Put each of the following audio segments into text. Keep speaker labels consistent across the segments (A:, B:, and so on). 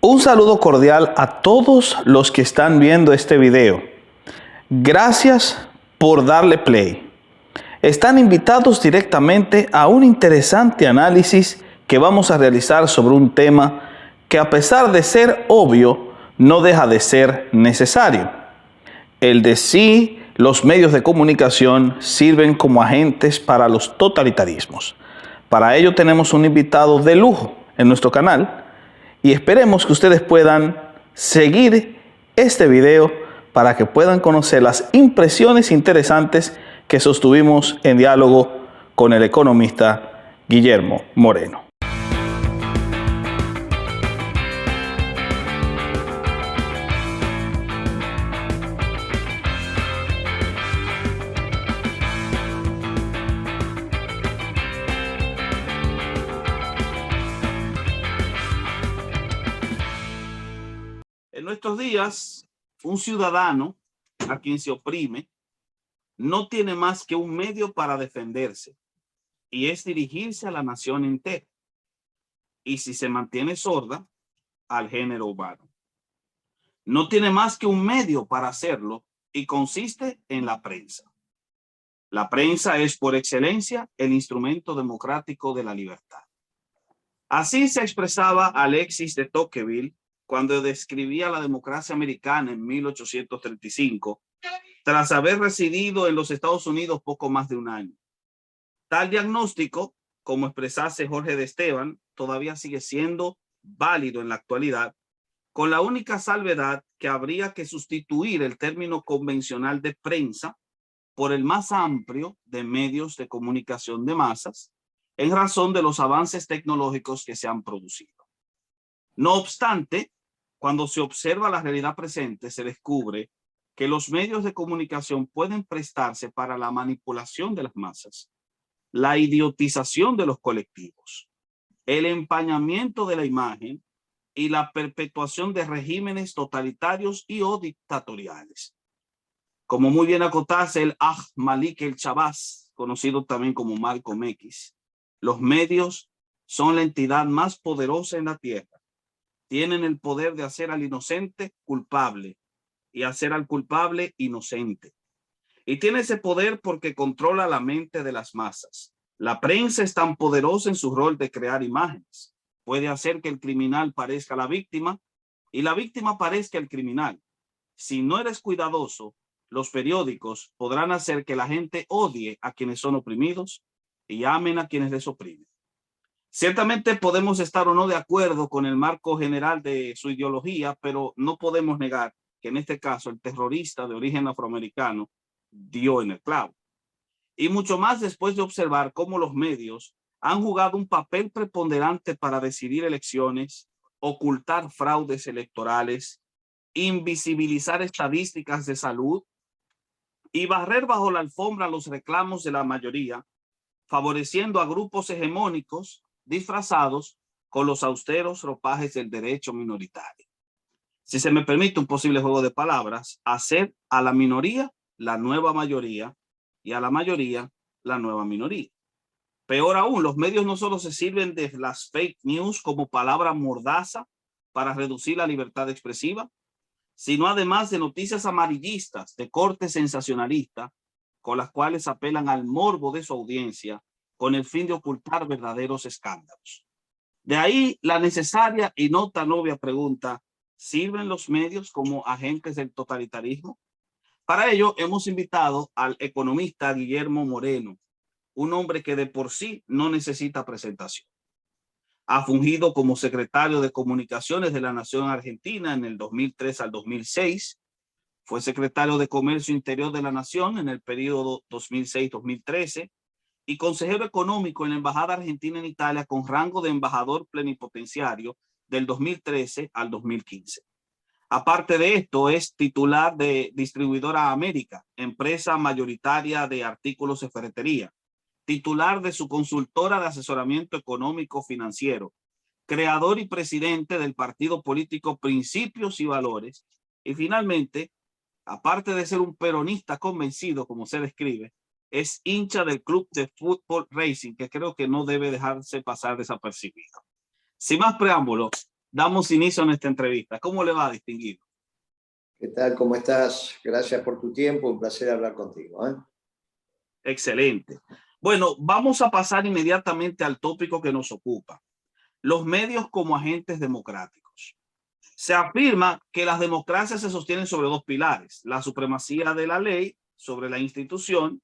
A: Un saludo cordial a todos los que están viendo este video. Gracias por darle play. Están invitados directamente a un interesante análisis que vamos a realizar sobre un tema que, a pesar de ser obvio, no deja de ser necesario. El de si los medios de comunicación sirven como agentes para los totalitarismos. Para ello tenemos un invitado de lujo en nuestro canal y esperemos que ustedes puedan seguir este video para que puedan conocer las impresiones interesantes que sostuvimos en diálogo con el economista Guillermo Moreno. En nuestros días, un ciudadano a quien se oprime no tiene más que un medio para defenderse, y es dirigirse a la nación entera, y si se mantiene sorda, al género humano. No tiene más que un medio para hacerlo, y consiste en la prensa. La prensa es por excelencia el instrumento democrático de la libertad. Así se expresaba Alexis de Tocqueville cuando describía la democracia americana en 1835, tras haber residido en los Estados Unidos poco más de un año. Tal diagnóstico, como expresase Jorge de Esteban, todavía sigue siendo válido en la actualidad, con la única salvedad que habría que sustituir el término convencional de prensa por el más amplio de medios de comunicación de masas, en razón de los avances tecnológicos que se han producido. No obstante, cuando se observa la realidad presente, se descubre que los medios de comunicación pueden prestarse para la manipulación de las masas, la idiotización de los colectivos, el empañamiento de la imagen y la perpetuación de regímenes totalitarios y o dictatoriales. Como muy bien acotase el Malik el Shabazz, conocido también como Malcolm X, los medios son la entidad más poderosa en la tierra. Tienen el poder de hacer al inocente culpable y hacer al culpable inocente. Y tiene ese poder porque controla la mente de las masas. La prensa es tan poderosa en su rol de crear imágenes. Puede hacer que el criminal parezca la víctima y la víctima parezca el criminal. Si no eres cuidadoso, los periódicos podrán hacer que la gente odie a quienes son oprimidos y amen a quienes les oprimen. Ciertamente podemos estar o no de acuerdo con el marco general de su ideología, pero no podemos negar que en este caso el terrorista de origen afroamericano dio en el clavo. Y mucho más después de observar cómo los medios han jugado un papel preponderante para decidir elecciones, ocultar fraudes electorales, invisibilizar estadísticas de salud y barrer bajo la alfombra los reclamos de la mayoría, favoreciendo a grupos hegemónicos disfrazados con los austeros ropajes del derecho minoritario. Si se me permite un posible juego de palabras, hacer a la minoría la nueva mayoría y a la mayoría la nueva minoría. Peor aún, los medios no solo se sirven de las fake news como palabra mordaza para reducir la libertad expresiva, sino además de noticias amarillistas de corte sensacionalista con las cuales apelan al morbo de su audiencia con el fin de ocultar verdaderos escándalos. De ahí la necesaria y no tan obvia pregunta: ¿sirven los medios como agentes del totalitarismo? Para ello hemos invitado al economista Guillermo Moreno, un hombre que de por sí no necesita presentación. Ha fungido como secretario de Comunicaciones de la Nación Argentina en el 2003 al 2006. Fue secretario de Comercio Interior de la Nación en el periodo 2006-2013 y consejero económico en la Embajada Argentina en Italia con rango de embajador plenipotenciario del 2013 al 2015. Aparte de esto, es titular de Distribuidora América, empresa mayoritaria de artículos de ferretería, titular de su consultora de asesoramiento económico financiero, creador y presidente del partido político Principios y Valores, y finalmente, aparte de ser un peronista convencido, como se describe, es hincha del club de fútbol Racing, que creo que no debe dejarse pasar desapercibido. Sin más preámbulos, damos inicio a nuestra entrevista. ¿Cómo le va, distinguido?
B: ¿Qué tal? ¿Cómo estás? Gracias por tu tiempo. Un placer hablar contigo, ¿eh?
A: Excelente. Bueno, vamos a pasar inmediatamente al tópico que nos ocupa. Los medios como agentes democráticos. Se afirma que las democracias se sostienen sobre dos pilares: la supremacía de la ley sobre la institución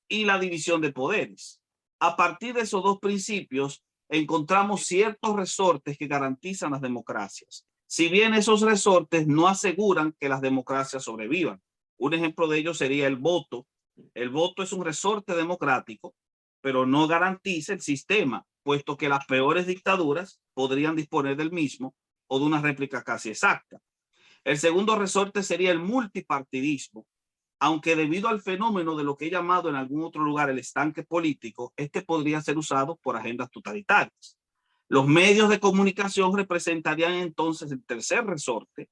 A: y la división de poderes. A partir de esos dos principios, encontramos ciertos resortes que garantizan las democracias, si bien esos resortes no aseguran que las democracias sobrevivan. Un ejemplo de ello sería el voto. El voto es un resorte democrático, pero no garantiza el sistema, puesto que las peores dictaduras podrían disponer del mismo o de una réplica casi exacta. El segundo resorte sería el multipartidismo, aunque debido al fenómeno de lo que he llamado en algún otro lugar el estanque político, este podría ser usado por agendas totalitarias. Los medios de comunicación representarían entonces el tercer resorte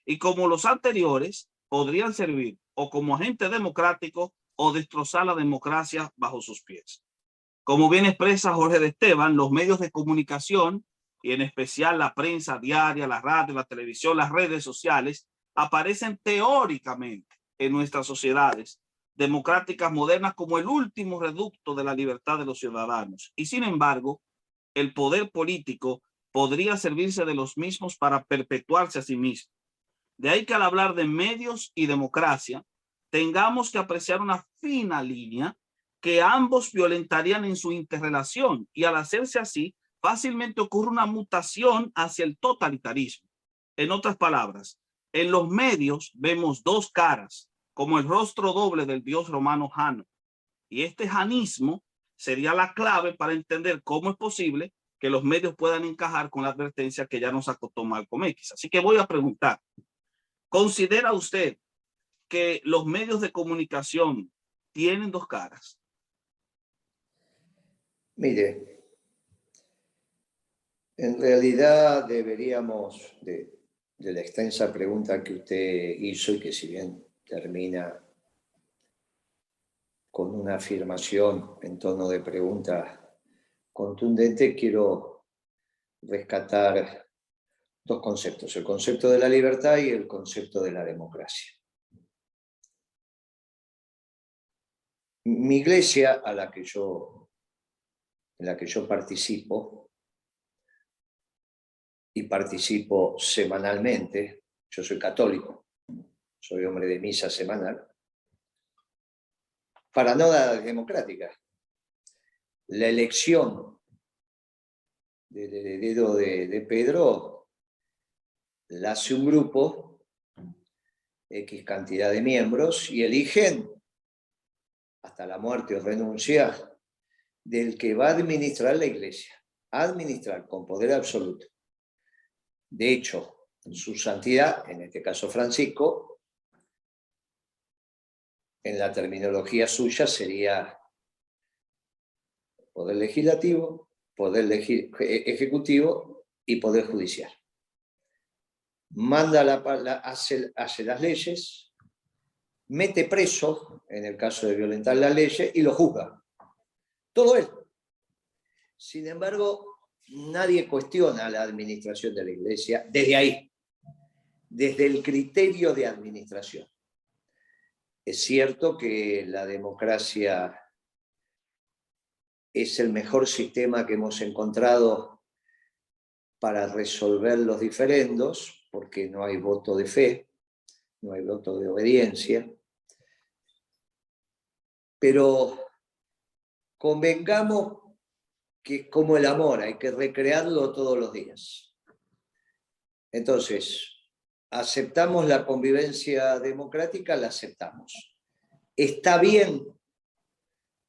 A: y, como los anteriores, podrían servir o como agente democrático o destrozar la democracia bajo sus pies. Como bien expresa Jorge de Esteban, los medios de comunicación, y en especial la prensa diaria, la radio, la televisión, las redes sociales, aparecen teóricamente en nuestras sociedades democráticas modernas como el último reducto de la libertad de los ciudadanos. Y sin embargo, el poder político podría servirse de los mismos para perpetuarse a sí mismo. De ahí que al hablar de medios y democracia, tengamos que apreciar una fina línea que ambos violentarían en su interrelación, y al hacerse así, fácilmente ocurre una mutación hacia el totalitarismo. En otras palabras, en los medios vemos dos caras, como el rostro doble del dios romano Jano, y este janismo sería la clave para entender cómo es posible que los medios puedan encajar con la advertencia que ya nos acotó Malcolm X. Así que voy a preguntar, ¿considera usted que los medios de comunicación tienen dos caras?
B: Mire, en realidad deberíamos, de la extensa pregunta que usted hizo y que si bien termina con una afirmación en tono de pregunta contundente, quiero rescatar dos conceptos: el concepto de la libertad y el concepto de la democracia. Mi iglesia, en la que yo participo, y participo semanalmente, yo soy católico, soy hombre de misa semanal, para nada democrática. La elección del heredero de Pedro la hace un grupo, X cantidad de miembros, y eligen hasta la muerte o renuncia del que va a administrar la iglesia, administrar con poder absoluto. De hecho, su santidad, en este caso Francisco, en la terminología suya sería poder legislativo, poder ejecutivo y poder judicial. Manda hace las leyes, mete preso en el caso de violentar las leyes y lo juzga. Todo él. Sin embargo, nadie cuestiona la administración de la iglesia desde ahí, desde el criterio de administración. Es cierto que la democracia es el mejor sistema que hemos encontrado para resolver los diferendos, porque no hay voto de fe, no hay voto de obediencia. Pero convengamos que, como el amor, hay que recrearlo todos los días. Entonces, ¿aceptamos la convivencia democrática? La aceptamos. ¿Está bien?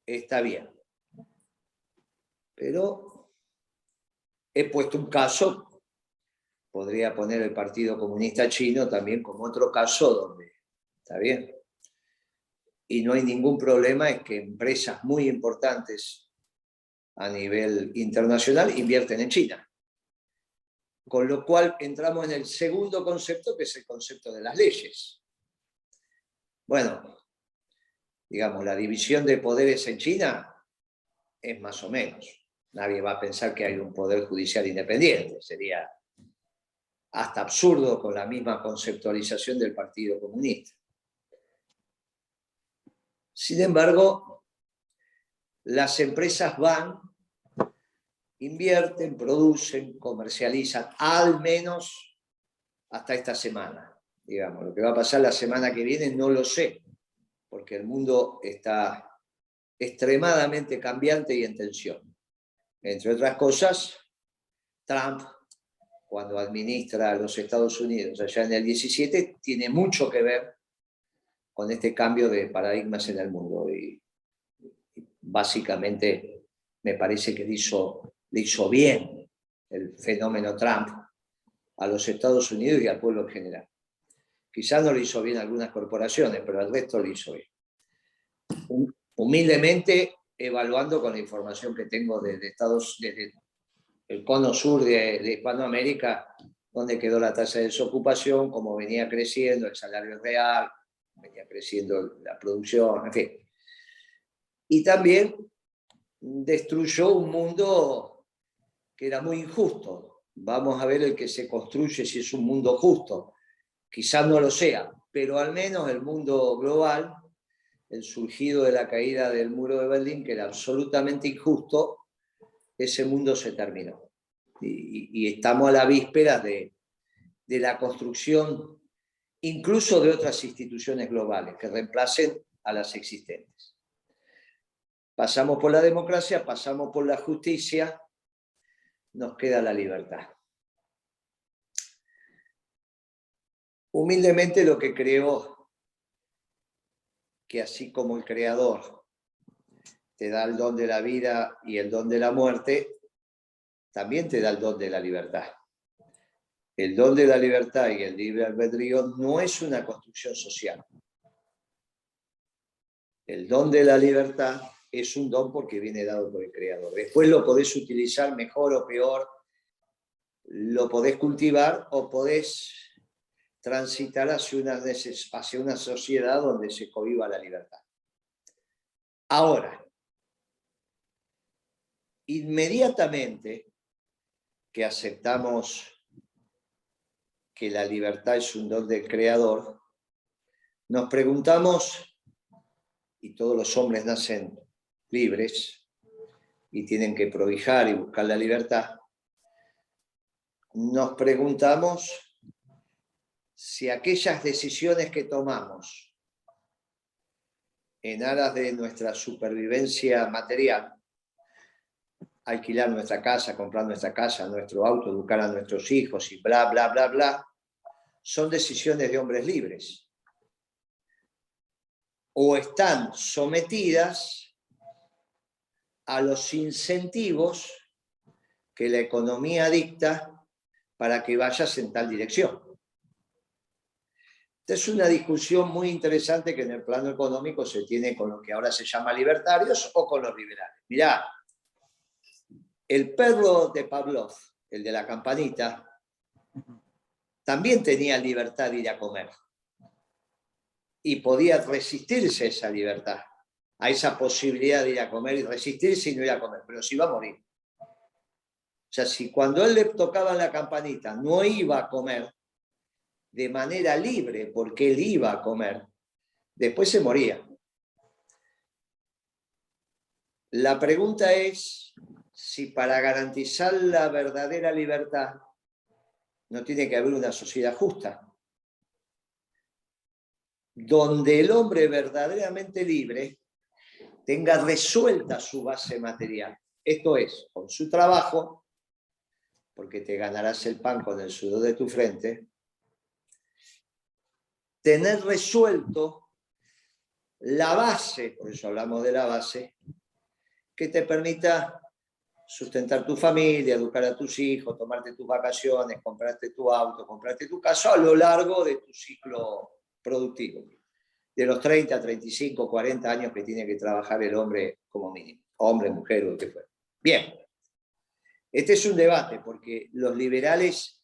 B: Está bien. Pero he puesto un caso, podría poner el Partido Comunista Chino también como otro caso donde está bien. Y no hay ningún problema en que empresas muy importantes a nivel internacional invierten en China. Con lo cual entramos en el segundo concepto, que es el concepto de las leyes. Bueno, digamos, la división de poderes en China es más o menos. Nadie va a pensar que hay un poder judicial independiente, sería hasta absurdo con la misma conceptualización del Partido Comunista. Sin embargo, las empresas van, invierten, producen, comercializan, al menos hasta esta semana. Digamos, lo que va a pasar la semana que viene no lo sé, porque el mundo está extremadamente cambiante y en tensión. Entre otras cosas, Trump, cuando administra a los Estados Unidos allá en el 17, tiene mucho que ver con este cambio de paradigmas en el mundo. Y básicamente me parece que le hizo bien el fenómeno Trump a los Estados Unidos y al pueblo en general. Quizás no le hizo bien a algunas corporaciones, pero al resto le hizo bien. Humildemente, evaluando con la información que tengo desde el cono sur de Hispanoamérica, donde quedó la tasa de desocupación, cómo venía creciendo el salario real, venía creciendo la producción, en fin. Y también destruyó un mundo que era muy injusto. Vamos a ver el que se construye si es un mundo justo. Quizás no lo sea, pero al menos el mundo global, el surgido de la caída del muro de Berlín, que era absolutamente injusto, ese mundo se terminó. Y estamos a la víspera de la construcción incluso de otras instituciones globales que reemplacen a las existentes. Pasamos por la democracia, pasamos por la justicia, nos queda la libertad. Humildemente lo que creo que así como el Creador te da el don de la vida y el don de la muerte, también te da el don de la libertad. El don de la libertad y el libre albedrío no es una construcción social. El don de la libertad es un don porque viene dado por el Creador. Después lo podés utilizar mejor o peor, lo podés cultivar o podés transitar hacia una sociedad donde se cohíba la libertad. Ahora, inmediatamente que aceptamos que la libertad es un don del Creador, nos preguntamos, y todos los hombres nacen libres y tienen que prohijar y buscar la libertad, nos preguntamos si aquellas decisiones que tomamos en aras de nuestra supervivencia material, alquilar nuestra casa, comprar nuestra casa, nuestro auto, educar a nuestros hijos y bla, bla, bla, bla, son decisiones de hombres libres. O están sometidas a los incentivos que la economía dicta para que vayas en tal dirección. Esta es una discusión muy interesante que en el plano económico se tiene con lo que ahora se llama libertarios o con los liberales. Mirá, el perro de Pavlov, el de la campanita, también tenía libertad de ir a comer. Y podía resistirse a esa libertad, a esa posibilidad de ir a comer y resistirse y no ir a comer, pero se iba a morir. O sea, si cuando él le tocaba la campanita no iba a comer de manera libre porque él iba a comer, después se moría. La pregunta es si para garantizar la verdadera libertad no tiene que haber una sociedad justa, donde el hombre verdaderamente libre tenga resuelta su base material. Esto es, con su trabajo, porque te ganarás el pan con el sudor de tu frente, tener resuelto la base, por eso hablamos de la base, que te permita sustentar tu familia, educar a tus hijos, tomarte tus vacaciones, comprarte tu auto, comprarte tu casa a lo largo de tu ciclo productivo. De los 30, 35, 40 años que tiene que trabajar el hombre como mínimo. Hombre, mujer o lo que fuera. Bien. Este es un debate porque los liberales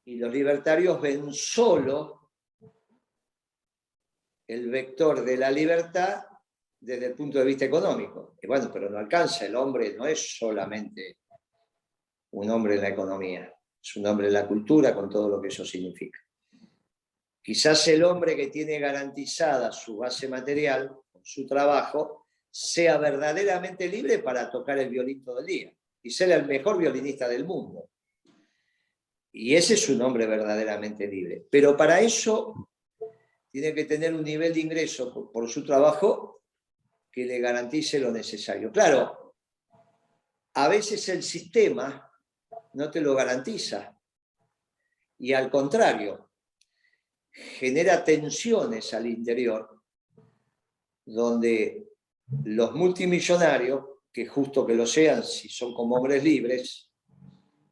B: y los libertarios ven solo el vector de la libertad desde el punto de vista económico. Y bueno, pero no alcanza. El hombre no es solamente un hombre en la economía. es un hombre de la cultura con todo lo que eso significa. Quizás el hombre que tiene garantizada su base material, con su trabajo, sea verdaderamente libre para tocar el violín todo el día y ser el mejor violinista del mundo. Y ese es un hombre verdaderamente libre. Pero para eso tiene que tener un nivel de ingreso por su trabajo que le garantice lo necesario. Claro, a veces el sistema no te lo garantiza. Y al contrario, genera tensiones al interior, donde los multimillonarios, que justo que lo sean si son como hombres libres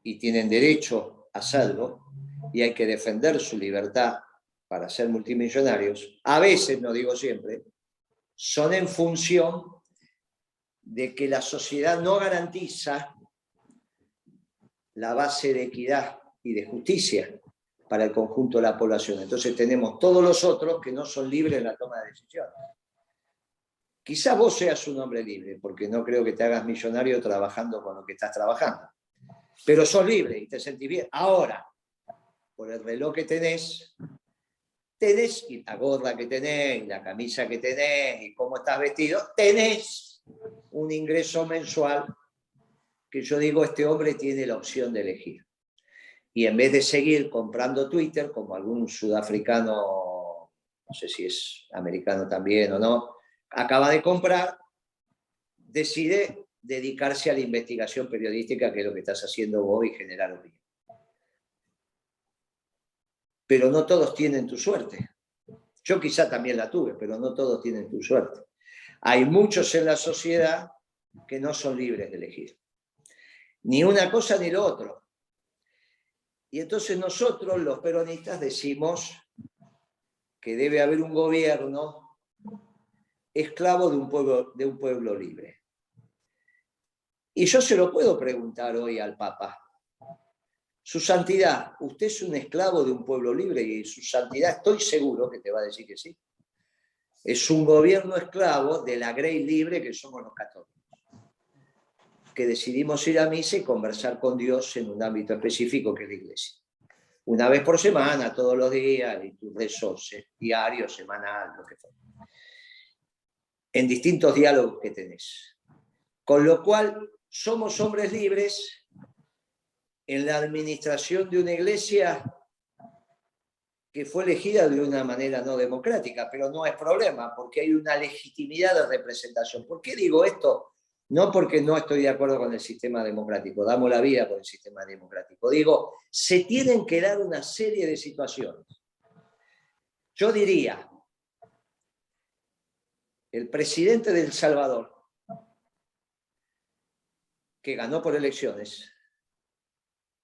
B: y tienen derecho a serlo, y hay que defender su libertad para ser multimillonarios, a veces, no digo siempre, son en función de que la sociedad no garantiza la base de equidad y de justicia para el conjunto de la población. Entonces tenemos todos los otros que no son libres en la toma de decisiones. Quizás vos seas un hombre libre, porque no creo que te hagas millonario trabajando con lo que estás trabajando. Pero sos libre y te sentís bien. Ahora, por el reloj que tenés, y la gorra que tenés, y la camisa que tenés, y cómo estás vestido, tenés un ingreso mensual que yo digo, este hombre tiene la opción de elegir. Y en vez de seguir comprando Twitter, como algún sudafricano, no sé si es americano también o no, acaba de comprar, decide dedicarse a la investigación periodística, que es lo que estás haciendo vos, y generar opinión. Pero no todos tienen tu suerte. Yo quizá también la tuve, pero no todos tienen tu suerte. Hay muchos en la sociedad que no son libres de elegir. Ni una cosa ni lo otro. Y entonces nosotros, los peronistas, decimos que debe haber un gobierno esclavo de un pueblo libre. Y yo se lo puedo preguntar hoy al Papa. Su santidad, ¿usted es un esclavo de un pueblo libre? Y su santidad, estoy seguro que te va a decir que sí. Es un gobierno esclavo de la grey libre que somos los católicos, que decidimos ir a misa y conversar con Dios en un ámbito específico que es la iglesia. Una vez por semana, todos los días, y tus rezos diarios, semanal, lo que fuera. En distintos diálogos que tenés. Con lo cual, somos hombres libres en la administración de una iglesia que fue elegida de una manera no democrática, pero no es problema, porque hay una legitimidad de representación. ¿Por qué digo esto? No porque no estoy de acuerdo con el sistema democrático, damos la vida por el sistema democrático. Digo, se tienen que dar una serie de situaciones. Yo diría, el presidente de El Salvador, que ganó por elecciones,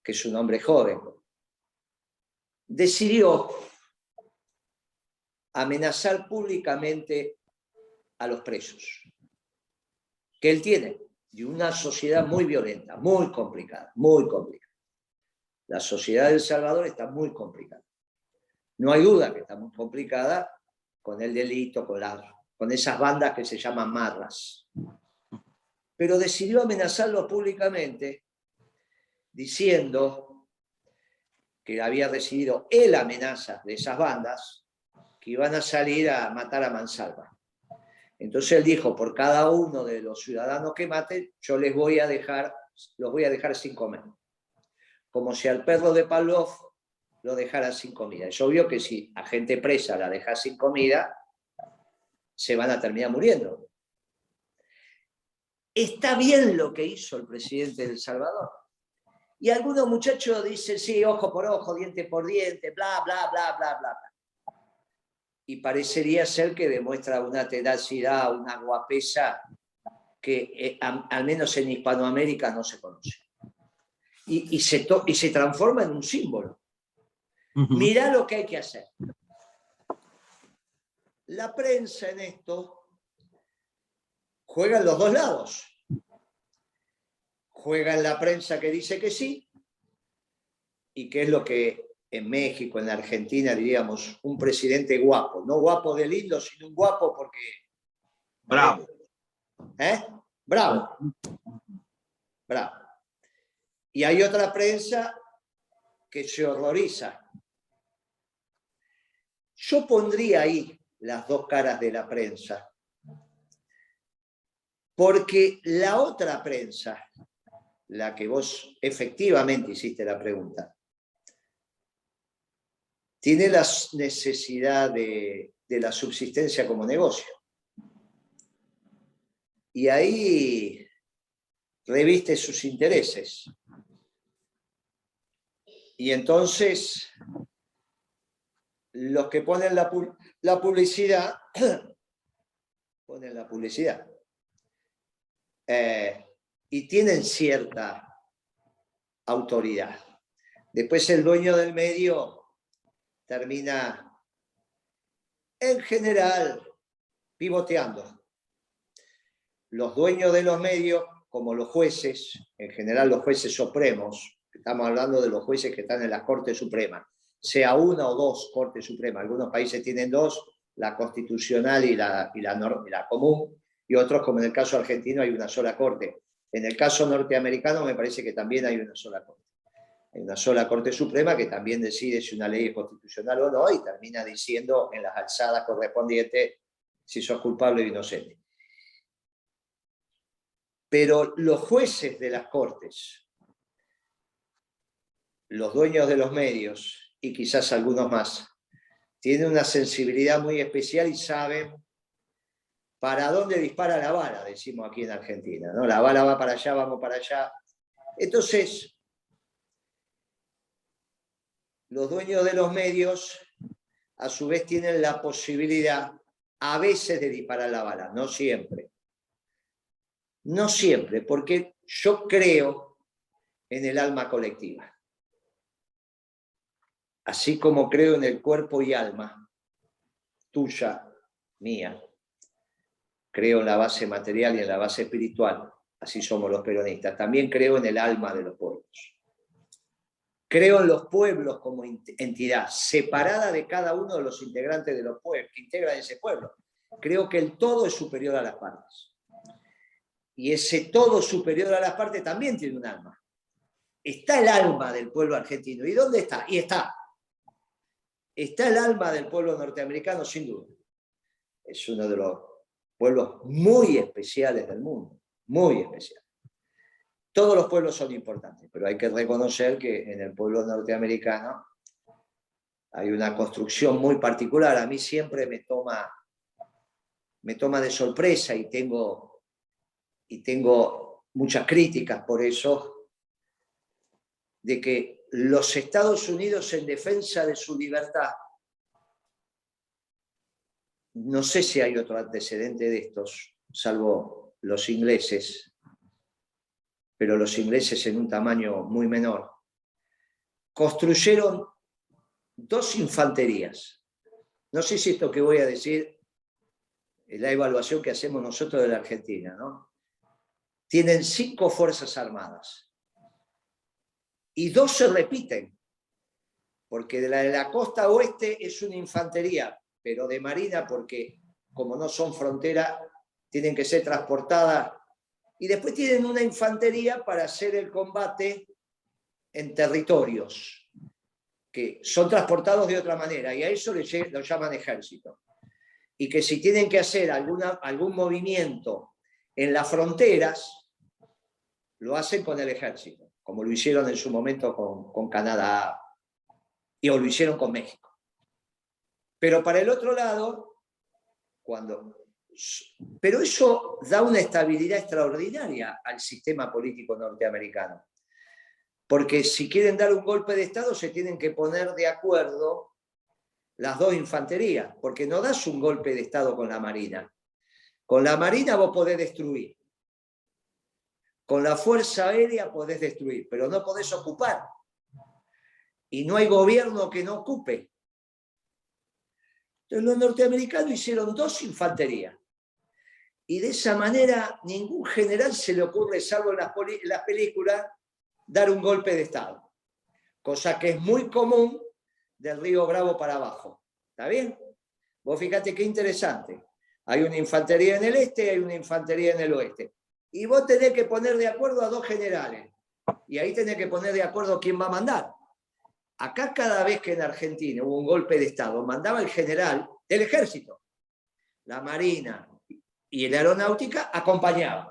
B: que es un hombre joven, decidió amenazar públicamente a los presos que él tiene, de una sociedad muy violenta, muy complicada, muy complicada. La sociedad de El Salvador está muy complicada. No hay duda que está muy complicada con el delito, con esas bandas que se llaman marras. Pero decidió amenazarlo públicamente diciendo que había recibido él amenazas de esas bandas que iban a salir a matar a mansalva. Entonces él dijo, por cada uno de los ciudadanos que maten, yo los voy a dejar sin comer. Como si al perro de Pavlov lo dejara sin comida. Es obvio que si a gente presa la deja sin comida, se van a terminar muriendo. Está bien lo que hizo el presidente de El Salvador. Y algunos muchachos dicen, sí, ojo por ojo, diente por diente, bla, bla, bla, bla, bla. Y parecería ser que demuestra una tenacidad, una guapesa que al menos en Hispanoamérica no se conoce. Y se transforma en un símbolo. Mirá lo que hay que hacer. La prensa en esto juega en los dos lados. Juega en la prensa que dice que sí, y que es lo que en México, en la Argentina, diríamos, un presidente guapo. No guapo de lindo, sino un guapo porque...
A: Bravo.
B: Bravo. Bravo. Y hay otra prensa que se horroriza. Yo pondría ahí las dos caras de la prensa, porque la otra prensa, la que vos efectivamente hiciste la pregunta, tiene la necesidad de la subsistencia como negocio. Y ahí reviste sus intereses. Y entonces, los que ponen la publicidad, ponen la publicidad. Y tienen cierta autoridad. Después el dueño del medio termina, en general, pivoteando. Los dueños de los medios, como los jueces, en general los jueces supremos, estamos hablando de los jueces que están en la Corte Suprema, sea una o dos Cortes Supremas, algunos países tienen dos, la constitucional y la común, y otros, como en el caso argentino, hay una sola Corte. En el caso norteamericano me parece que también hay una sola Corte. Hay una sola Corte Suprema que también decide si una ley es constitucional o no y termina diciendo en las alzadas correspondientes si sos culpable o inocente. Pero los jueces de las Cortes, los dueños de los medios y quizás algunos más, tienen una sensibilidad muy especial y saben para dónde dispara la bala, decimos aquí en Argentina, ¿no? La bala va para allá, vamos para allá. Entonces, los dueños de los medios, a su vez, tienen la posibilidad, a veces, de disparar la bala, no siempre. No siempre, porque yo creo en el alma colectiva. Así como creo en el cuerpo y alma, tuya, mía, creo en la base material y en la base espiritual, así somos los peronistas. También creo en el alma de los pueblos. Creo en los pueblos como entidad, separada de cada uno de los integrantes de los pueblos, que integran ese pueblo. Creo que el todo es superior a las partes. Y ese todo superior a las partes también tiene un alma. Está el alma del pueblo argentino. ¿Y dónde está? Y está. Está el alma del pueblo norteamericano, sin duda. Es uno de los pueblos muy especiales del mundo. Muy especial. Todos los pueblos son importantes, pero hay que reconocer que en el pueblo norteamericano hay una construcción muy particular. A mí siempre me toma de sorpresa y tengo muchas críticas por eso, de que los Estados Unidos, en defensa de su libertad, no sé si hay otro antecedente de estos, salvo los ingleses, pero los ingleses en un tamaño muy menor, construyeron dos infanterías. No sé si esto que voy a decir es la evaluación que hacemos nosotros de la Argentina, ¿no? Tienen 5 fuerzas armadas. Y 2 se repiten, porque de la costa oeste es una infantería, pero de marina, porque como no son frontera, tienen que ser transportadas. Y después tienen una infantería para hacer el combate en territorios, que son transportados de otra manera, y a eso lo llaman ejército. Y que si tienen que hacer algún movimiento en las fronteras, lo hacen con el ejército, como lo hicieron en su momento con Canadá, o lo hicieron con México. Pero para el otro lado, pero eso da una estabilidad extraordinaria al sistema político norteamericano. Porque si quieren dar un golpe de Estado, se tienen que poner de acuerdo las dos infanterías, porque no das un golpe de Estado con la Marina. Con la Marina vos podés destruir. Con la Fuerza Aérea podés destruir, pero no podés ocupar. Y no hay gobierno que no ocupe. Entonces los norteamericanos hicieron 2 infanterías. Y de esa manera ningún general se le ocurre, salvo en las películas, dar un golpe de Estado. Cosa que es muy común del Río Bravo para abajo. ¿Está bien? Vos fíjate qué interesante. Hay una infantería en el este y hay una infantería en el oeste. Y vos tenés que poner de acuerdo a 2 generales. Y ahí tenés que poner de acuerdo quién va a mandar. Acá cada vez que en Argentina hubo un golpe de Estado, mandaba el general del ejército, la marina y la aeronáutica acompañaban.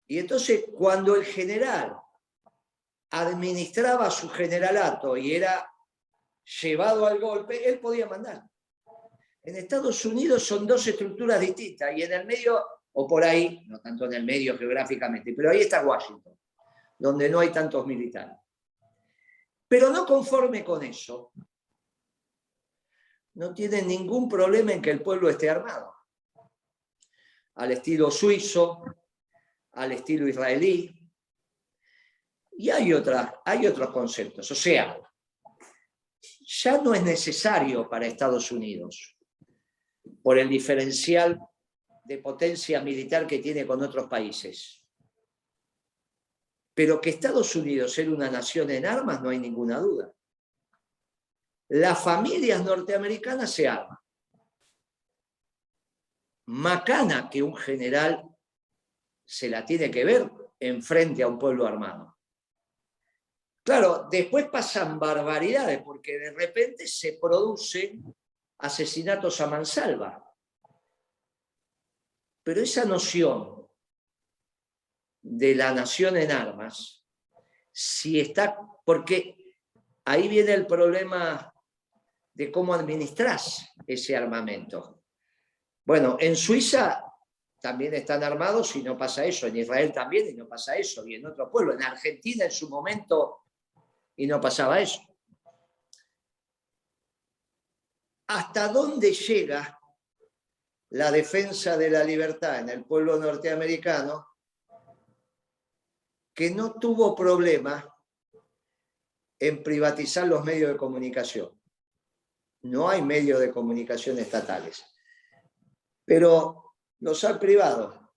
B: Y entonces cuando el general administraba su generalato y era llevado al golpe, él podía mandar. En Estados Unidos son dos estructuras distintas y en el medio, o por ahí, no tanto en el medio geográficamente, pero ahí está Washington, donde no hay tantos militares. Pero no conforme con eso, no tienen ningún problema en que el pueblo esté armado. Al estilo suizo, al estilo israelí. Y hay otros conceptos. O sea, ya no es necesario para Estados Unidos, por el diferencial de potencia militar que tiene con otros países. Pero que Estados Unidos era una nación en armas, no hay ninguna duda. Las familias norteamericanas se arman. Macana que un general se la tiene que ver enfrente a un pueblo armado. Claro, después pasan barbaridades, porque de repente se producen asesinatos a mansalva. Pero esa noción de la nación en armas, si está, porque ahí viene el problema de cómo administrás ese armamento. Bueno, en Suiza también están armados y no pasa eso, en Israel también y no pasa eso, y en otro pueblo, en Argentina en su momento y no pasaba eso. ¿Hasta dónde llega la defensa de la libertad en el pueblo norteamericano que no tuvo problema en privatizar los medios de comunicación? No hay medios de comunicación estatales, pero los han privado.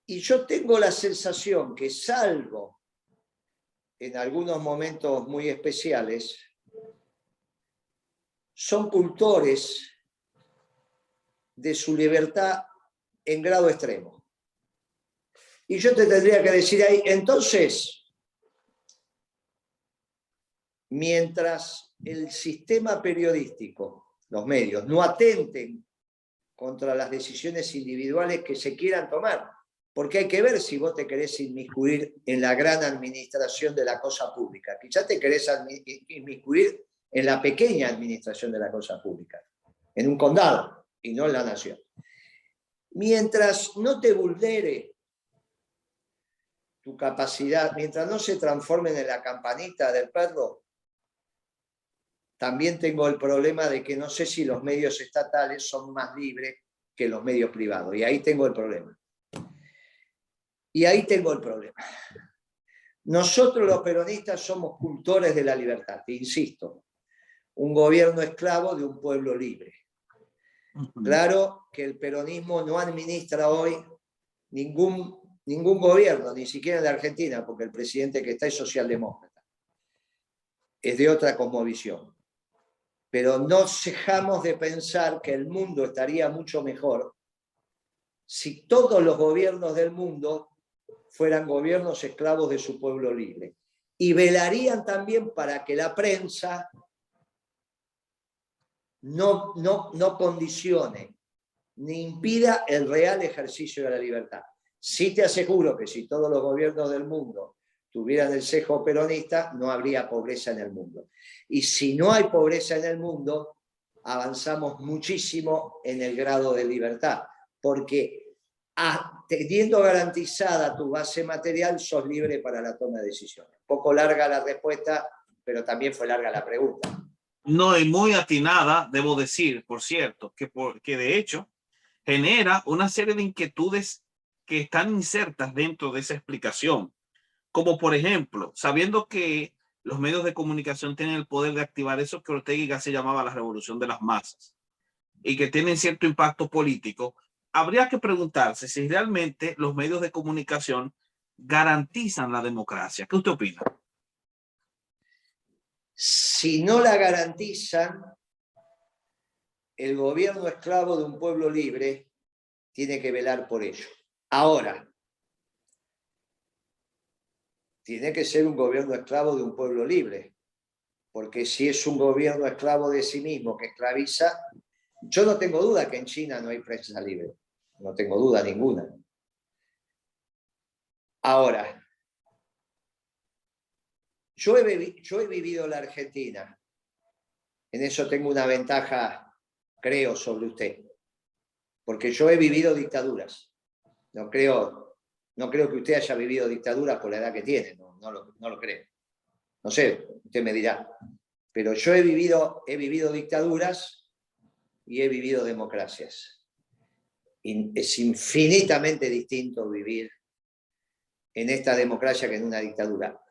B: Y yo tengo la sensación que, salvo en algunos momentos muy especiales, son cultores de su libertad en grado extremo. Y yo te tendría que decir ahí, entonces, mientras el sistema periodístico, los medios, no atenten contra las decisiones individuales que se quieran tomar, porque hay que ver si vos te querés inmiscuir en la gran administración de la cosa pública. Quizás te querés inmiscuir en la pequeña administración de la cosa pública, en un condado y no en la nación. Mientras no te vulnere tu capacidad, mientras no se transformen en la campanita del perro, también tengo el problema de que no sé si los medios estatales son más libres que los medios privados. Y ahí tengo el problema. Nosotros los peronistas somos cultores de la libertad, te insisto. Un gobierno esclavo de un pueblo libre. Claro que el peronismo no administra hoy ningún gobierno, ni siquiera en la Argentina, porque el presidente que está es socialdemócrata. Es de otra cosmovisión. Pero no dejamos de pensar que el mundo estaría mucho mejor si todos los gobiernos del mundo fueran gobiernos esclavos de su pueblo libre. Y velarían también para que la prensa no condicione ni impida el real ejercicio de la libertad. Sí te aseguro que si todos los gobiernos del mundo tuvieran el sesgo peronista, no habría pobreza en el mundo. Y si no hay pobreza en el mundo, avanzamos muchísimo en el grado de libertad, porque teniendo garantizada tu base material, sos libre para la toma de decisiones. Un poco larga la respuesta, pero también fue larga la pregunta.
A: No, y muy atinada, debo decir, por cierto, que de hecho genera una serie de inquietudes que están insertas dentro de esa explicación. Como por ejemplo, sabiendo que los medios de comunicación tienen el poder de activar eso que Ortega y Gasset llamaba la revolución de las masas y que tienen cierto impacto político, habría que preguntarse si realmente los medios de comunicación garantizan la democracia. ¿Qué usted opina?
B: Si no la garantizan, el gobierno esclavo de un pueblo libre tiene que velar por ello. Ahora, tiene que ser un gobierno esclavo de un pueblo libre. Porque si es un gobierno esclavo de sí mismo que esclaviza, yo no tengo duda que en China no hay prensa libre. No tengo duda ninguna. Ahora, yo he vivido la Argentina. En eso tengo una ventaja, creo, sobre usted. Porque yo he vivido dictaduras. No creo que usted haya vivido dictaduras por la edad que tiene. No lo creo. No sé, usted me dirá. Pero yo he vivido dictaduras y he vivido democracias. Y es infinitamente distinto vivir en esta democracia que en una dictadura.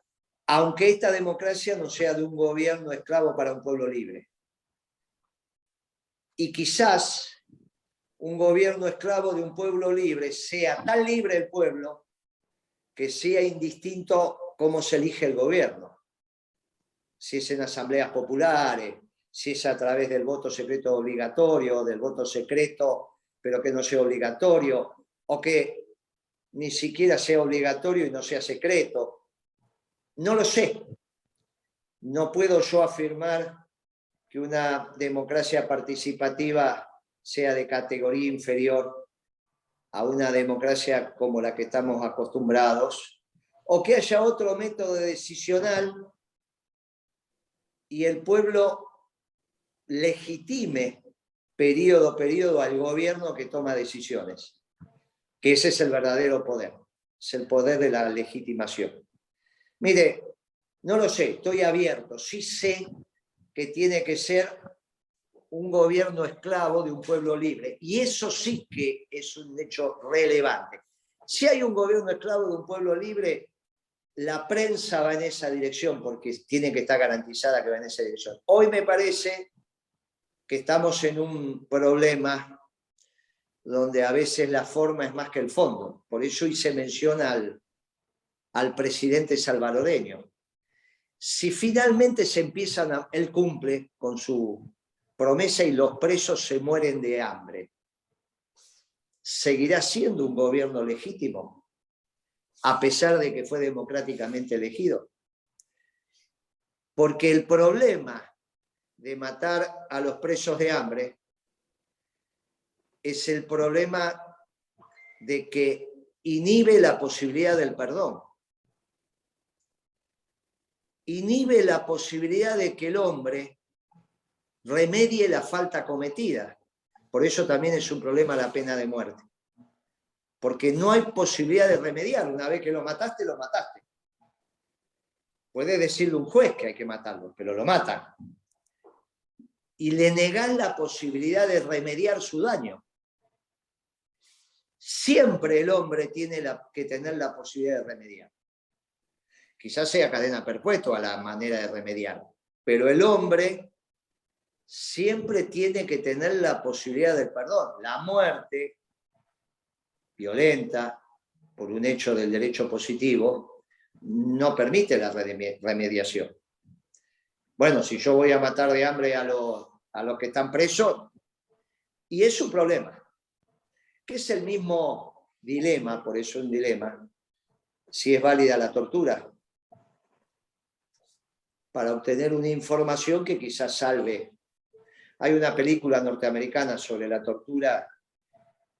B: Aunque esta democracia no sea de un gobierno esclavo para un pueblo libre. Y quizás un gobierno esclavo de un pueblo libre sea tan libre el pueblo que sea indistinto cómo se elige el gobierno. Si es en asambleas populares, si es a través del voto secreto obligatorio, del voto secreto pero que no sea obligatorio, o que ni siquiera sea obligatorio y no sea secreto. No lo sé. No puedo yo afirmar que una democracia participativa sea de categoría inferior a una democracia como la que estamos acostumbrados, o que haya otro método decisional y el pueblo legitime periodo a periodo al gobierno que toma decisiones. Que ese es el verdadero poder, es el poder de la legitimación. Mire, no lo sé, estoy abierto, sí sé que tiene que ser un gobierno esclavo de un pueblo libre, y eso sí que es un hecho relevante. Si hay un gobierno esclavo de un pueblo libre, la prensa va en esa dirección, porque tiene que estar garantizada que va en esa dirección. Hoy me parece que estamos en un problema donde a veces la forma es más que el fondo. Por eso hice mención al presidente salvadoreño. Si finalmente se empiezan él cumple con su promesa y los presos se mueren de hambre, ¿seguirá siendo un gobierno legítimo? A pesar de que fue democráticamente elegido. Porque el problema de matar a los presos de hambre es el problema de que inhibe la posibilidad del perdón. Inhibe la posibilidad de que el hombre remedie la falta cometida. Por eso también es un problema la pena de muerte. Porque no hay posibilidad de remediar. Una vez que lo mataste, lo mataste. Puede decirle un juez que hay que matarlo, pero lo matan. Y le negan la posibilidad de remediar su daño. Siempre el hombre tiene que tener la posibilidad de remediar. Quizás sea cadena perpetua la manera de remediar, pero el hombre siempre tiene que tener la posibilidad del perdón. La muerte violenta por un hecho del derecho positivo no permite la remediación. Bueno, si yo voy a matar de hambre a los que están presos, y es un problema, que es el mismo dilema, por eso un dilema, si es válida la tortura, para obtener una información que quizás salve. Hay una película norteamericana sobre la tortura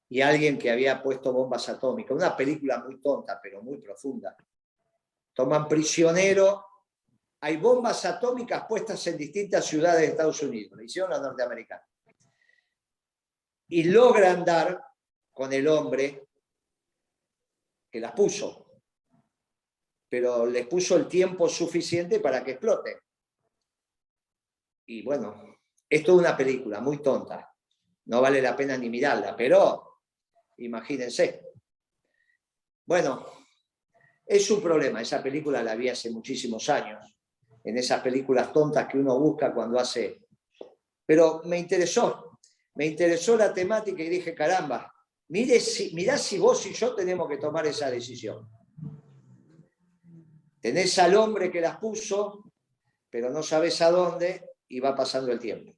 B: y alguien que había puesto bombas atómicas, una película muy tonta, pero muy profunda. Toman prisionero, hay bombas atómicas puestas en distintas ciudades de Estados Unidos, lo hicieron los norteamericanos. Y logran dar con el hombre que las puso, pero les puso el tiempo suficiente para que explote. Y bueno, esto es una película muy tonta, no vale la pena ni mirarla, pero imagínense. Bueno, es un problema, esa película la vi hace muchísimos años, en esas películas tontas que uno busca cuando hace... Pero me interesó la temática y dije, caramba, mirá si vos y yo tenemos que tomar esa decisión. Tenés al hombre que las puso, pero no sabés a dónde y va pasando el tiempo.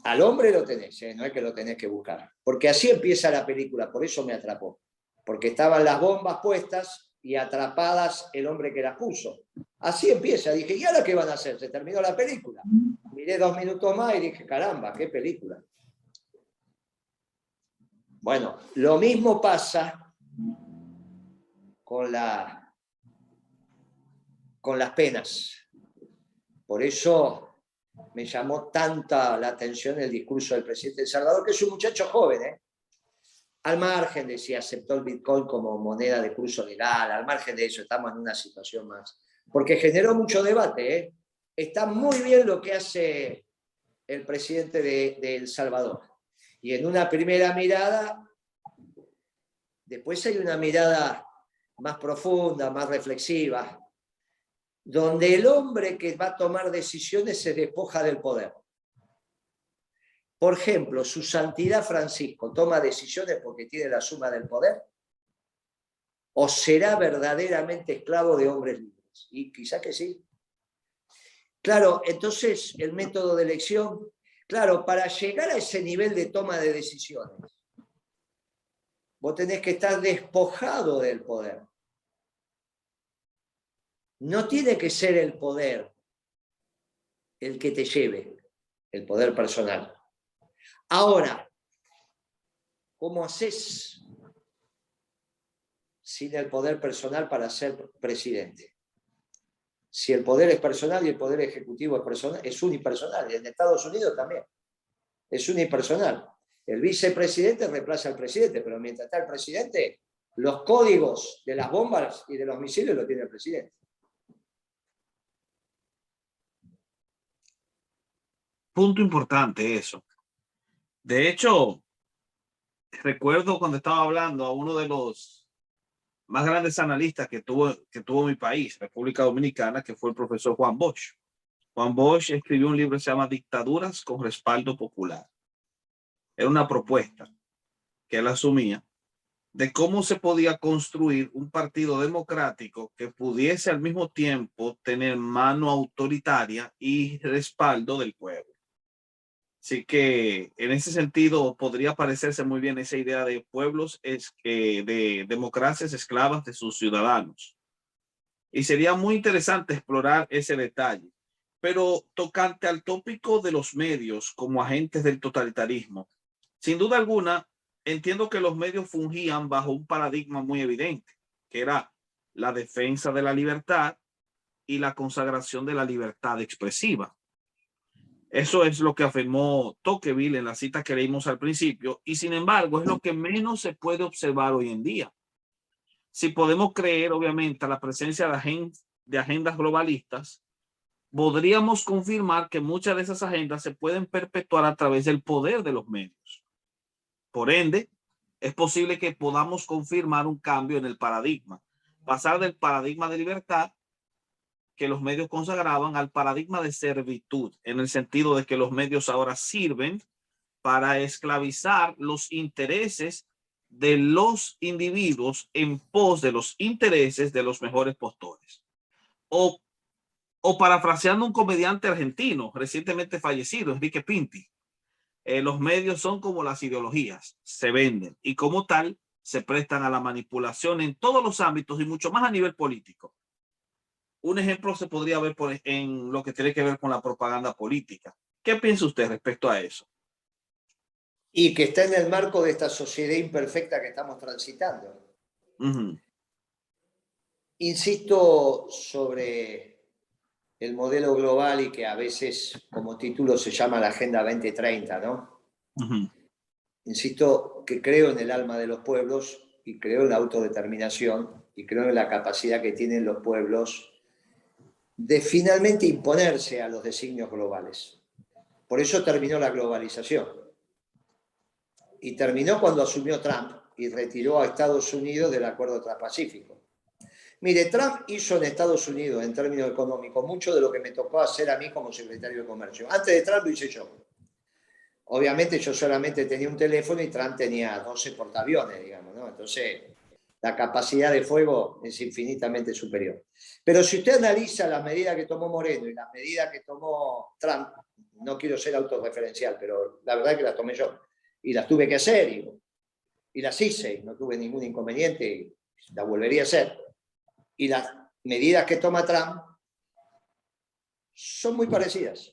B: Al hombre lo tenés, no es que lo tenés que buscar. Porque así empieza la película, por eso me atrapó. Porque estaban las bombas puestas y atrapadas el hombre que las puso. Así empieza. Dije, ¿y ahora qué van a hacer? Se terminó la película. Miré 2 minutos más y dije, caramba, qué película. Bueno, lo mismo pasa con las penas. Por eso me llamó tanta la atención el discurso del presidente de El Salvador, que es un muchacho joven, ¿eh? Al margen de si aceptó el Bitcoin como moneda de curso legal, al margen de eso, estamos en una situación más. Porque generó mucho debate, ¿eh? Está muy bien lo que hace el presidente de El Salvador. Y en una primera mirada, después hay una mirada más profunda, más reflexiva, donde el hombre que va a tomar decisiones se despoja del poder. Por ejemplo, su santidad Francisco toma decisiones porque tiene la suma del poder, o será verdaderamente esclavo de hombres libres. Y quizá que sí. Claro, entonces el método de elección, claro, para llegar a ese nivel de toma de decisiones, vos tenés que estar despojado del poder. No tiene que ser el poder el que te lleve, el poder personal. Ahora, ¿cómo haces sin el poder personal para ser presidente? Si el poder es personal y el poder ejecutivo es personal, es unipersonal. Y en Estados Unidos también es unipersonal. El vicepresidente reemplaza al presidente, pero mientras está el presidente, los códigos de las bombas y de los misiles lo tiene el presidente.
A: Punto importante eso. De hecho, recuerdo cuando estaba hablando a uno de los más grandes analistas que tuvo mi país, República Dominicana, que fue el profesor Juan Bosch. Juan Bosch escribió un libro que se llama Dictaduras con respaldo popular. Era una propuesta que él asumía de cómo se podía construir un partido democrático que pudiese al mismo tiempo tener mano autoritaria y respaldo del pueblo. Así que en ese sentido podría parecerse muy bien esa idea de pueblos, de democracias esclavas de sus ciudadanos. Y sería muy interesante explorar ese detalle. Pero tocante al tópico de los medios como agentes del totalitarismo, sin duda alguna, entiendo que los medios fungían bajo un paradigma muy evidente, que era la defensa de la libertad y la consagración de la libertad expresiva. Eso es lo que afirmó Tocqueville en la cita que leímos al principio, y sin embargo es lo que menos se puede observar hoy en día. Si podemos creer, obviamente, a la presencia de agendas globalistas, podríamos confirmar que muchas de esas agendas se pueden perpetuar a través del poder de los medios. Por ende, es posible que podamos confirmar un cambio en el paradigma, pasar del paradigma de libertad que los medios consagraban al paradigma de servitud, en el sentido de que los medios ahora sirven para esclavizar los intereses de los individuos en pos de los intereses de los mejores postores. O parafraseando un comediante argentino recientemente fallecido, Enrique Pinti, los medios son como las ideologías, se venden y como tal se prestan a la manipulación en todos los ámbitos y mucho más a nivel político. Un ejemplo se podría ver en lo que tiene que ver con la propaganda política. ¿Qué piensa usted respecto a eso?
B: Y que está en el marco de esta sociedad imperfecta que estamos transitando. Insisto sobre el modelo global y que a veces como título se llama la Agenda 2030, ¿no? Insisto que creo en el alma de los pueblos y creo en la autodeterminación y creo en la capacidad que tienen los pueblos de finalmente imponerse a los designios globales. Por eso terminó la globalización. Y terminó cuando asumió Trump y retiró a Estados Unidos del Acuerdo Transpacífico. Mire, Trump hizo en Estados Unidos, en términos económicos, mucho de lo que me tocó hacer a mí como secretario de Comercio. Antes de Trump lo hice yo. Obviamente yo solamente tenía un teléfono y Trump tenía 12 portaaviones, digamos, ¿no? Entonces, la capacidad de fuego es infinitamente superior. Pero si usted analiza las medidas que tomó Moreno y las medidas que tomó Trump, no quiero ser autorreferencial, pero la verdad es que las tomé yo. Y las tuve que hacer y las hice y no tuve ningún inconveniente y las volvería a hacer. y las medidas que toma Trump son muy parecidas.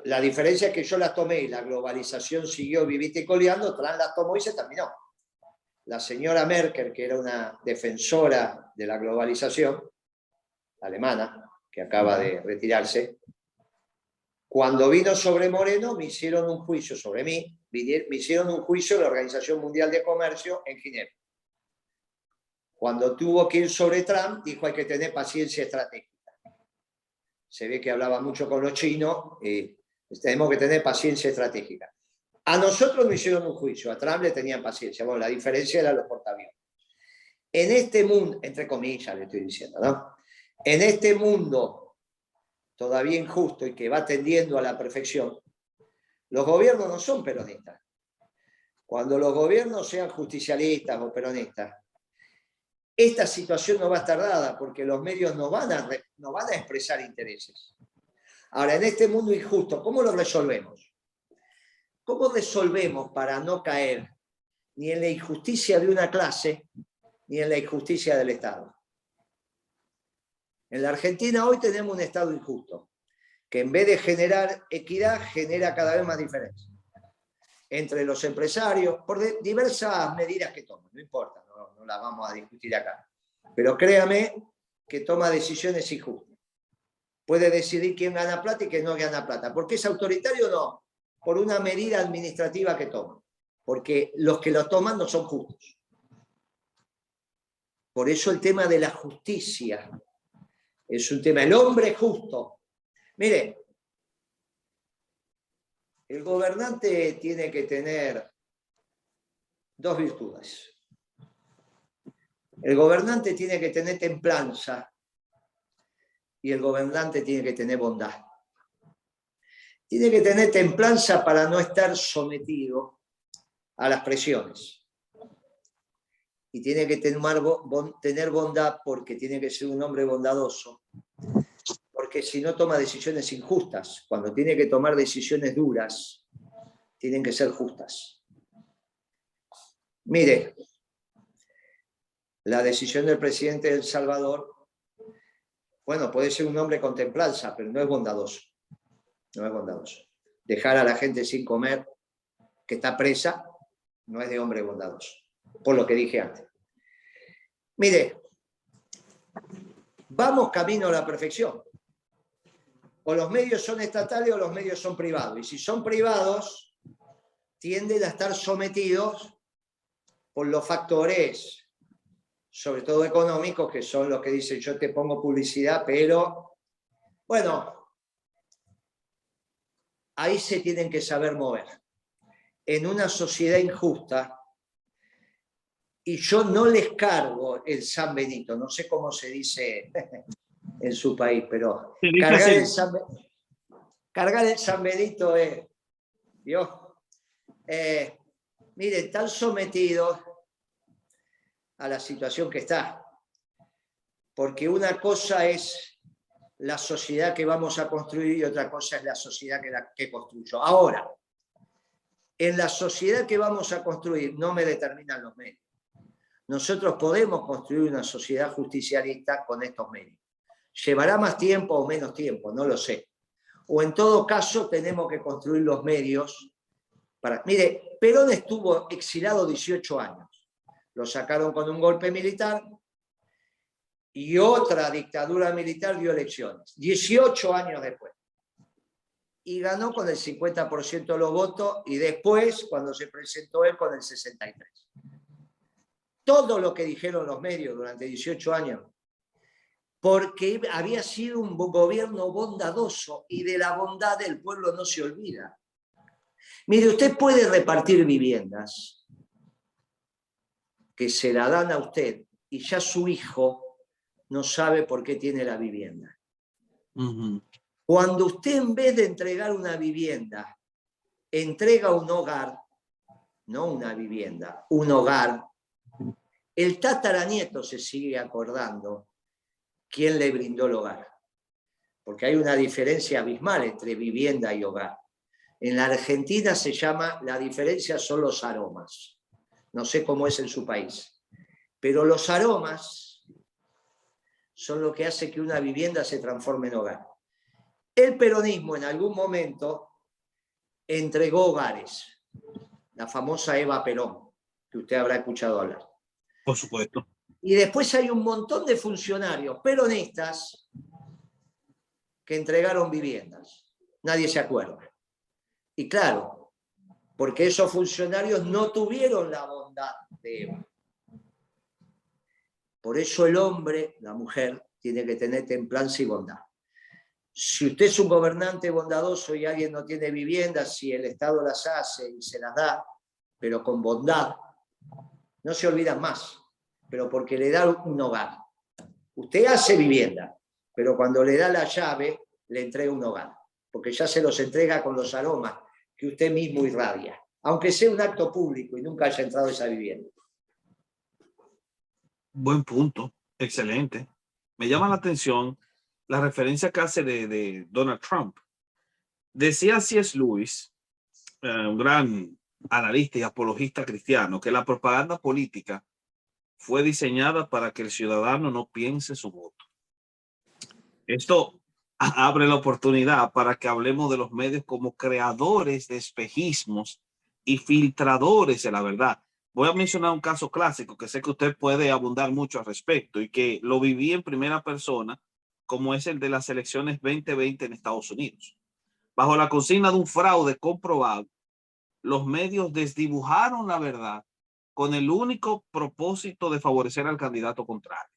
B: La diferencia es que yo las tomé y la globalización siguió vivita y coleando, Trump las tomó y se terminó. La señora Merkel, que era una defensora de la globalización, alemana, que acaba de retirarse, cuando vino sobre Moreno me hicieron un juicio sobre mí, me hicieron un juicio de la Organización Mundial de Comercio en Ginebra. Cuando tuvo que ir sobre Trump, dijo hay que tener paciencia estratégica. Se ve que hablaba mucho con los chinos, tenemos que tener paciencia estratégica. A nosotros nos hicieron un juicio, a Trump le tenían paciencia. Bueno, la diferencia era los portaaviones. En este mundo, entre comillas le estoy diciendo, ¿no? En este mundo todavía injusto y que va tendiendo a la perfección, los gobiernos no son peronistas. Cuando los gobiernos sean justicialistas o peronistas, esta situación no va a estar dada porque los medios no van a expresar intereses. Ahora, en este mundo injusto, ¿cómo lo resolvemos? ¿Cómo resolvemos para no caer ni en la injusticia de una clase ni en la injusticia del Estado? En la Argentina hoy tenemos un Estado injusto, que en vez de generar equidad, genera cada vez más diferencia entre los empresarios, por diversas medidas que toman, no importa, no las vamos a discutir acá. Pero créame que toma decisiones injustas. Puede decidir quién gana plata y quién no gana plata. ¿Por qué es autoritario? No, por una medida administrativa que toma, porque los que lo toman no son justos. Por eso el tema de la justicia es un tema, el hombre justo. Mire, el gobernante tiene que tener dos virtudes. El gobernante tiene que tener templanza y el gobernante tiene que tener bondad. Tiene que tener templanza para no estar sometido a las presiones. Y tiene que tener bondad porque tiene que ser un hombre bondadoso. Porque si no toma decisiones injustas, cuando tiene que tomar decisiones duras, tienen que ser justas. Mire, la decisión del presidente de El Salvador, bueno, puede ser un hombre con templanza, pero no es bondadoso. No es bondadoso. Dejar a la gente sin comer, que está presa, no es de hombre bondadoso, por lo que dije antes. Mire, vamos camino a la perfección. O los medios son estatales o los medios son privados. Y si son privados, tienden a estar sometidos por los factores, sobre todo económicos, que son los que dicen yo te pongo publicidad, pero bueno, ahí se tienen que saber mover. En una sociedad injusta, y yo no les cargo el San Benito, no sé cómo se dice en su país, pero cargar el San Benito es, Dios, miren, están sometidos a la situación que está, porque una cosa es la sociedad que vamos a construir y otra cosa es la sociedad que construyo. Ahora, en la sociedad que vamos a construir no me determinan los medios. Nosotros podemos construir una sociedad justicialista con estos medios. ¿Llevará más tiempo o menos tiempo? No lo sé. O en todo caso tenemos que construir los medios para... Mire, Perón estuvo exilado 18 años. Lo sacaron con un golpe militar y otra dictadura militar dio elecciones. 18 años después. Y ganó con el 50% de los votos y después, cuando se presentó él, con el 63%. Todo lo que dijeron los medios durante 18 años, porque había sido un gobierno bondadoso y de la bondad del pueblo no se olvida. Mire, usted puede repartir viviendas que se la dan a usted y ya su hijo no sabe por qué tiene la vivienda. Cuando usted en vez de entregar una vivienda, entrega un hogar, no una vivienda, un hogar, el tataranieto se sigue acordando quién le brindó el hogar. Porque hay una diferencia abismal entre vivienda y hogar. En la Argentina se llama, la diferencia son los aromas. No sé cómo es en su país. Pero los aromas son lo que hace que una vivienda se transforme en hogar. El peronismo en algún momento entregó hogares. La famosa Eva Perón, que usted habrá escuchado hablar.
A: Por supuesto.
B: Y después hay un montón de funcionarios peronistas que entregaron viviendas. Nadie se acuerda. Y claro, porque esos funcionarios no tuvieron la bondad de Eva. Por eso el hombre, la mujer, tiene que tener templanza y bondad. Si usted es un gobernante bondadoso y alguien no tiene viviendas, si el Estado las hace y se las da, pero con bondad, no se olvidan más, pero porque le da un hogar. Usted hace vivienda, pero cuando le da la llave, le entrega un hogar, porque ya se los entrega con los aromas que usted mismo irradia, aunque sea un acto público y nunca haya entrado a esa vivienda.
A: Buen punto, excelente. Me llama la atención la referencia que hace de Donald Trump. Decía C.S. Lewis, un gran analista y apologista cristiano, que la propaganda política fue diseñada para que el ciudadano no piense su voto. Esto abre la oportunidad para que hablemos de los medios como creadores de espejismos y filtradores de la verdad. Voy a mencionar un caso clásico que sé que usted puede abundar mucho al respecto y que lo viví en primera persona, como es el de las elecciones 2020 en Estados Unidos. Bajo la consigna de un fraude comprobado, los medios desdibujaron la verdad con el único propósito de favorecer al candidato contrario.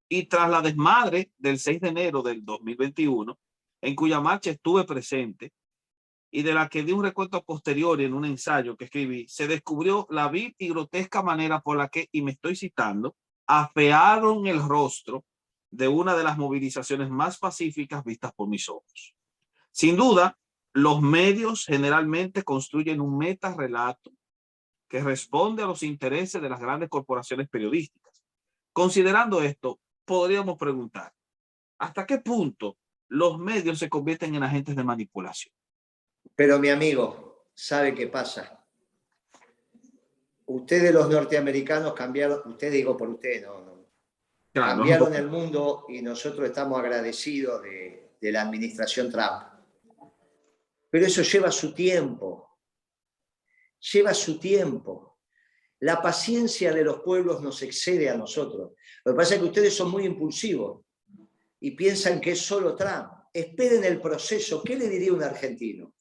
A: Y tras la desmadre del 6 de enero del 2021, en cuya marcha estuve presente y de la que di un recuento posterior en un ensayo que escribí, se descubrió la vil y grotesca manera por la que, y me estoy citando, afearon el rostro de una de las movilizaciones más pacíficas vistas por mis ojos. Sin duda, los medios generalmente construyen un metarrelato que responde a los intereses de las grandes corporaciones periodísticas. Considerando esto, podríamos preguntar, ¿hasta qué punto los medios se convierten en agentes de manipulación?
B: Pero mi amigo, ¿sabe qué pasa? Ustedes los norteamericanos cambiaron, usted digo por usted, no.
A: Claro,
B: Cambiaron el mundo y nosotros estamos agradecidos de la administración Trump. Pero eso lleva su tiempo. Lleva su tiempo. La paciencia de los pueblos nos excede a nosotros. Lo que pasa es que ustedes son muy impulsivos y piensan que es solo Trump. Esperen el proceso. ¿Qué le diría un argentino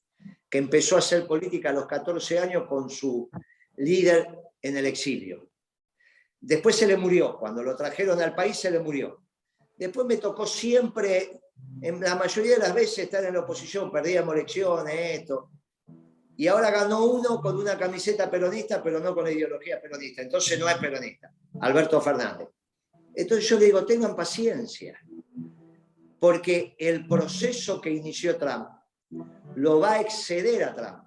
B: que empezó a hacer política a los 14 años con su líder en el exilio? Después se le murió. Cuando lo trajeron al país se le murió. Después me tocó siempre, en la mayoría de las veces, estar en la oposición. Perdíamos elecciones, esto. Y ahora ganó uno con una camiseta peronista, pero no con la ideología peronista. Entonces no es peronista. Alberto Fernández. Entonces yo le digo, tengan paciencia. Porque el proceso que inició Trump lo va a exceder a Trump.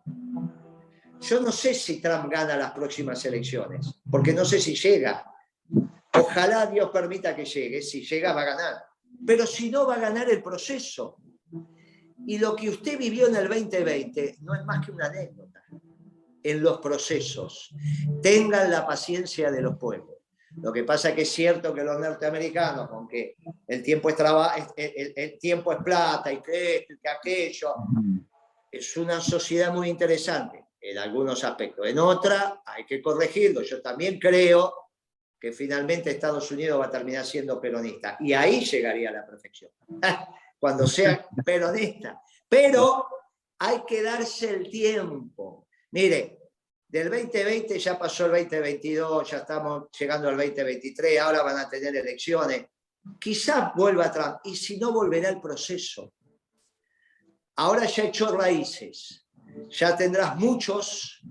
B: Yo no sé si Trump gana las próximas elecciones, porque no sé si llega. Ojalá Dios permita que llegue. Si llega, va a ganar. Pero si no, va a ganar el proceso. Y lo que usted vivió en el 2020 no es más que una anécdota en los procesos. Tengan la paciencia de los pueblos. Lo que pasa es que es cierto que los norteamericanos, con que el tiempo es plata y que esto y que aquello, es una sociedad muy interesante en algunos aspectos. En otra hay que corregirlo. Yo también creo que finalmente Estados Unidos va a terminar siendo peronista. Y ahí llegaría a la perfección. Cuando sea peronista. Pero hay que darse el tiempo. Mire, del 2020 ya pasó el 2022, ya estamos llegando al 2023, ahora van a tener elecciones. Quizás vuelva Trump, y si no, volverá el proceso. Ahora ya echó raíces. Ya tendrás muchos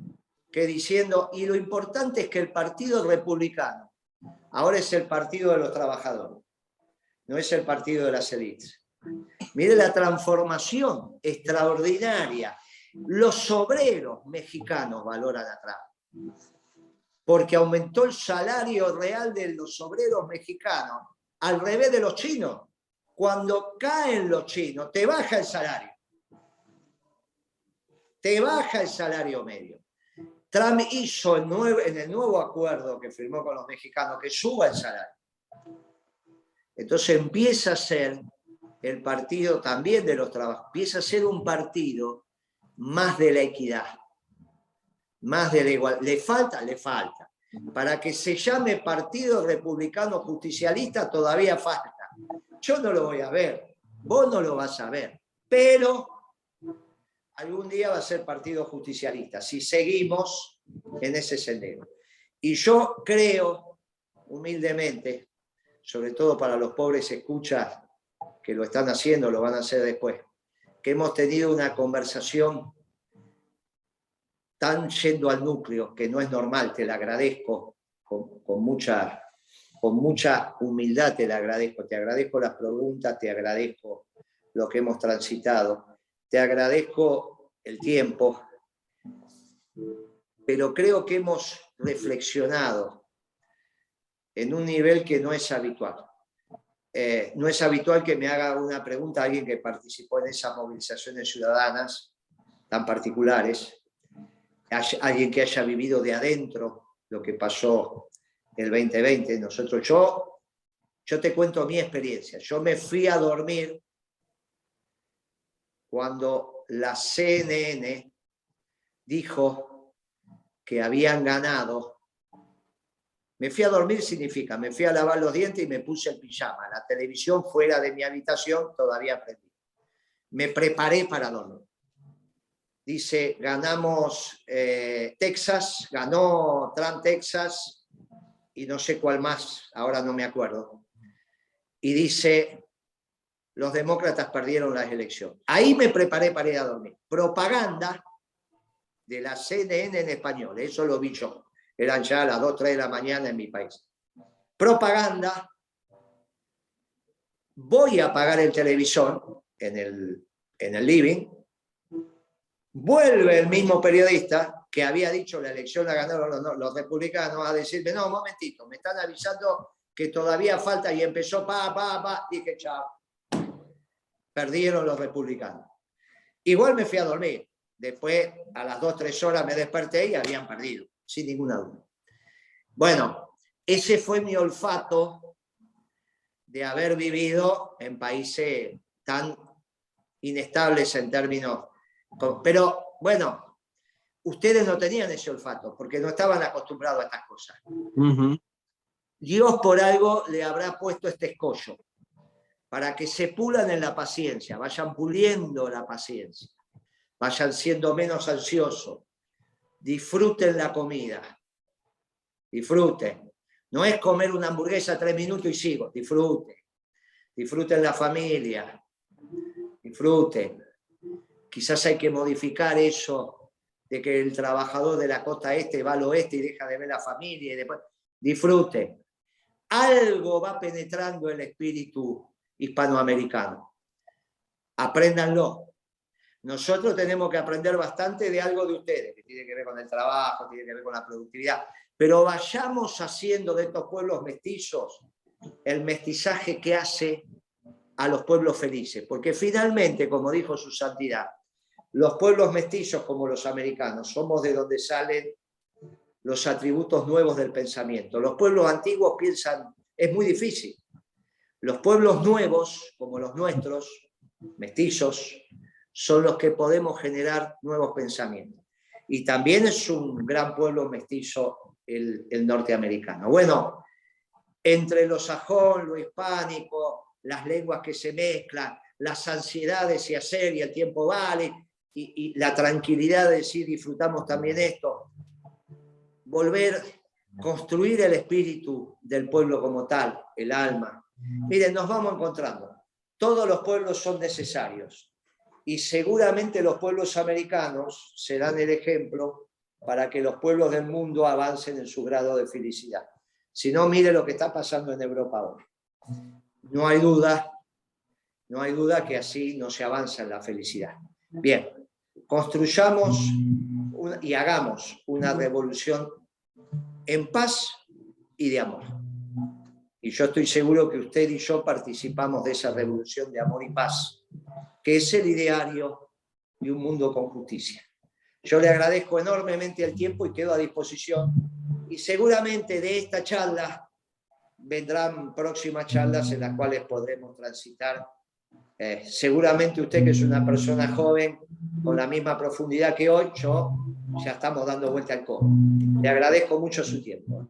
B: que diciendo, y lo importante es que el Partido Republicano ahora es el partido de los trabajadores, no es el partido de las élites. Mire la transformación extraordinaria. Los obreros mexicanos valoran a Trump, porque aumentó el salario real de los obreros mexicanos, al revés de los chinos. Cuando caen los chinos, te baja el salario. Te baja el salario medio. Trump hizo en el nuevo acuerdo que firmó con los mexicanos que suba el salario. Entonces empieza a ser el partido también de los trabajadores, empieza a ser un partido más de la equidad, más de la igualdad. Le falta. Para que se llame Partido Republicano Justicialista todavía falta. Yo no lo voy a ver, vos no lo vas a ver, pero algún día va a ser Partido Justicialista, si seguimos en ese sendero. Y yo creo, humildemente, sobre todo para los pobres escuchas que lo están haciendo, lo van a hacer después, que hemos tenido una conversación tan yendo al núcleo, que no es normal, te la agradezco con mucha humildad, te agradezco las preguntas, te agradezco lo que hemos transitado, te agradezco el tiempo, pero creo que hemos reflexionado en un nivel que no es habitual. No es habitual que me haga una pregunta a alguien que participó en esas movilizaciones ciudadanas tan particulares, alguien que haya vivido de adentro lo que pasó el 2020. Yo te cuento mi experiencia. Yo me fui a dormir cuando la CNN dijo que habían ganado. Me fui a dormir significa, me fui a lavar los dientes y me puse el pijama. La televisión fuera de mi habitación todavía prendida. Me preparé para dormir. Dice, ganamos Texas, ganó Trump Texas y no sé cuál más, ahora no me acuerdo. Y dice, los demócratas perdieron las elecciones. Ahí me preparé para ir a dormir. Propaganda de la CNN en español, eso lo vi yo. Eran ya las 2, 3 de la mañana en mi país. Propaganda. Voy a apagar el televisor en el living. Vuelve el mismo periodista que había dicho la elección la ganaron los republicanos a decirme, no, un momentito, me están avisando que todavía falta, y empezó dije, chao. Perdieron los republicanos. Igual me fui a dormir. Después, a las 2, 3 horas me desperté y habían perdido, sin ninguna duda. Bueno, ese fue mi olfato de haber vivido en países tan inestables en términos... Pero, bueno, ustedes no tenían ese olfato porque no estaban acostumbrados a estas cosas. Dios por algo le habrá puesto este escollo para que se pulan en la paciencia, vayan puliendo la paciencia, vayan siendo menos ansiosos, disfruten la comida, disfruten. No es comer una hamburguesa 3 minutos y sigo, disfruten. Disfruten la familia, disfruten. Quizás hay que modificar eso de que el trabajador de la costa este va al oeste y deja de ver la familia y después disfruten. Algo va penetrando el espíritu hispanoamericano. Apréndanlo. Nosotros tenemos que aprender bastante de algo de ustedes, que tiene que ver con el trabajo, tiene que ver con la productividad, pero vayamos haciendo de estos pueblos mestizos el mestizaje que hace a los pueblos felices, porque finalmente, como dijo su santidad, los pueblos mestizos como los americanos somos de donde salen los atributos nuevos del pensamiento. Los pueblos antiguos piensan, es muy difícil. Los pueblos nuevos, como los nuestros, mestizos, son los que podemos generar nuevos pensamientos. Y también es un gran pueblo mestizo el norteamericano. Bueno, entre lo sajón, lo hispánico, las lenguas que se mezclan, las ansiedades y hacer y el tiempo vale, y la tranquilidad de decir disfrutamos también esto, volver, construir el espíritu del pueblo como tal, el alma. Miren, nos vamos encontrando. Todos los pueblos son necesarios y seguramente los pueblos americanos serán el ejemplo para que los pueblos del mundo avancen en su grado de felicidad. Si no, mire lo que está pasando en Europa hoy. No hay duda que así no se avanza en la felicidad. Bien, construyamos y hagamos una revolución en paz y de amor. Y yo estoy seguro que usted y yo participamos de esa revolución de amor y paz, que es el ideario de un mundo con justicia. Yo le agradezco enormemente el tiempo y quedo a disposición. Y seguramente de esta charla vendrán próximas charlas en las cuales podremos transitar. Seguramente usted, que es una persona joven, con la misma profundidad que hoy, ya estamos dando vuelta al codo. Le agradezco mucho su tiempo.